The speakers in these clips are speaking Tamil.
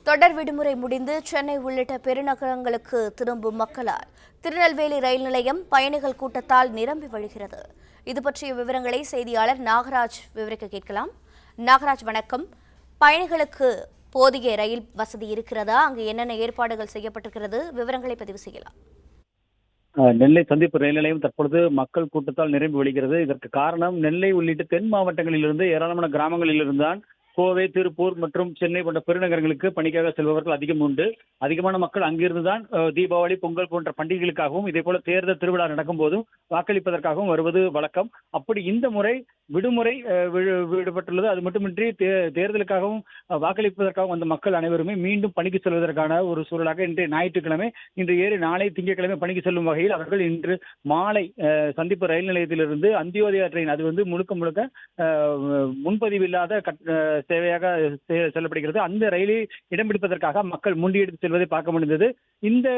தொடர் விடுமுறை முடிந்து சென்னை உள்ளிட்ட பெருநகரங்களுக்கு திரும்பும் மக்களால் திருநெல்வேலி ரயில் நிலையம் பயணிகள் கூட்டத்தால் நிரம்பி வழிகிறது. இது பற்றிய விவரங்களை செய்தியாளர் நாகராஜ் விவரிக்க கேட்கலாம். நாகராஜ், வணக்கம். பயணிகளுக்கு போதிய ரயில் வசதி இருக்கிறதா? அங்கு என்னென்ன ஏற்பாடுகள் செய்யப்பட்டிருக்கிறது? விவரங்களை பதிவு செய்யலாம். நெல்லை சந்திப்பு ரயில் நிலையம் தற்பொழுது மக்கள் கூட்டத்தால் நிரம்பி வழிகிறது. இதற்கு காரணம் நெல்லை உள்ளிட்ட தென் மாவட்டங்களிலிருந்து ஏராளமான கிராமங்களிலிருந்தான் கோவை, திருப்பூர் மற்றும் சென்னை போன்ற பெருநகரங்களுக்கு பணிக்காக செல்பவர்கள் அதிகம் உண்டு. அதிகமான மக்கள் அங்கிருந்துதான் தீபாவளி, பொங்கல் போன்ற பண்டிகைகளுக்காகவும் இதே போல தேர்தல் திருவிழா நடக்கும் போதும் வாக்களிப்பதற்காகவும் வருவது வழக்கம். அப்படி இந்த முறை விடுமுறை விடுபட்டுள்ளது. அது மட்டுமின்றி தேர்தலுக்காகவும் வாக்களிப்பதற்காகவும் வந்த மக்கள் அனைவருமே மீண்டும் பணிக்கு செல்வதற்கான ஒரு சூழலாக இன்றைய ஞாயிற்றுக்கிழமை இன்று ஏறி நாளை திங்கட்கிழமை பணிக்கு செல்லும் வகையில் அவர்கள் இன்று மாலை சந்திப்பு ரயில் நிலையத்திலிருந்து அந்தியோதயா ட்ரெயின், அது முழுக்க முன்பதிவு இல்லாத சேவையாக செல்லப்படுகிறது. அந்த ரயிலை இடம் பிடிப்பதற்காக மக்கள் முண்டியெடுத்து செல்வதை பார்க்க முடிந்தது. இந்த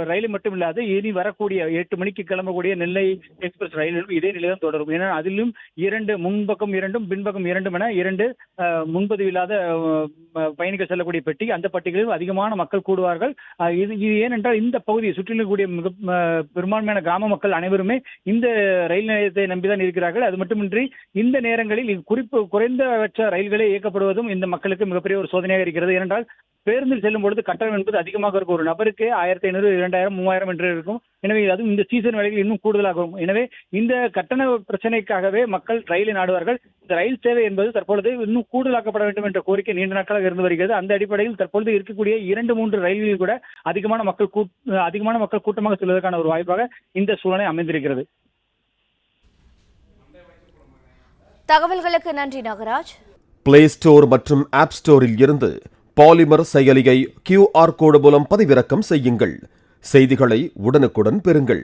ரயில் மட்டுமில்லாது இனி வரக்கூடிய 8 மணிக்கு கிளம்பக்கூடிய நெல்லை எக்ஸ்பிரஸ் ரயிலும் இதே நிலையம் தொடரும். ஏன்னா அதிலும் முன்பக்கம் 2 பின்பக்கம் 2 என 2 முன்பதிவு இல்லாத பயணிகள் செல்லக்கூடிய பெட்டி, அந்த பட்டிகளிலும் அதிகமான மக்கள் கூடுவார்கள். இது ஏனென்றால் இந்த பகுதியை சுற்றிலுக்கூடிய மிக பெரும்பான்மையான கிராம மக்கள் அனைவருமே இந்த ரயில் நிலையத்தை நம்பிதான் இருக்கிறார்கள். அது மட்டுமின்றி இந்த நேரங்களில் குறைந்தபட்ச ரயில்களே இயக்கப்படுவதும் இந்த மக்களுக்கு மிகப்பெரிய ஒரு சோதனையாக இருக்கிறது. ஏனென்றால் பேருந்தில் செல்லும் பொழுது கட்டணம் என்பது அதிகமாக இருக்கும். ஒரு நபருக்கு 1500, 2000, 3000 என்று இருக்கும். எனவே அதுவும் இந்த சீசன் வேளையில் இன்னும் கூடுதலாகும். எனவே இந்த கட்டண பிரச்சனைக்காகவே மக்கள் ரயிலை நாடுவார்கள். இந்த ரயில் சேவை என்பது தற்பொழுது இன்னும் கூடுதலாக்கப்பட வேண்டும் என்ற கோரிக்கை நீண்ட நாட்களாக இருந்து வருகிறது. அந்த அடிப்படையில் தற்பொழுது இருக்கக்கூடிய 2-3 ரயில்களில் கூட அதிகமான மக்கள் கூட்டமாக செல்வதற்கான ஒரு வாய்ப்பாக இந்த சூழ்நிலை அமைந்திருக்கிறது. தகவல்களுக்கு நன்றி நாகராஜ். பிளே ஸ்டோர் மற்றும் ஆப் ஸ்டோரில் இருந்து பாலிமர் செயலியை QR கோடு மூலம் பதிவிறக்கம் செய்யுங்கள். செய்திகளை உடனுக்குடன் பெறுங்கள்.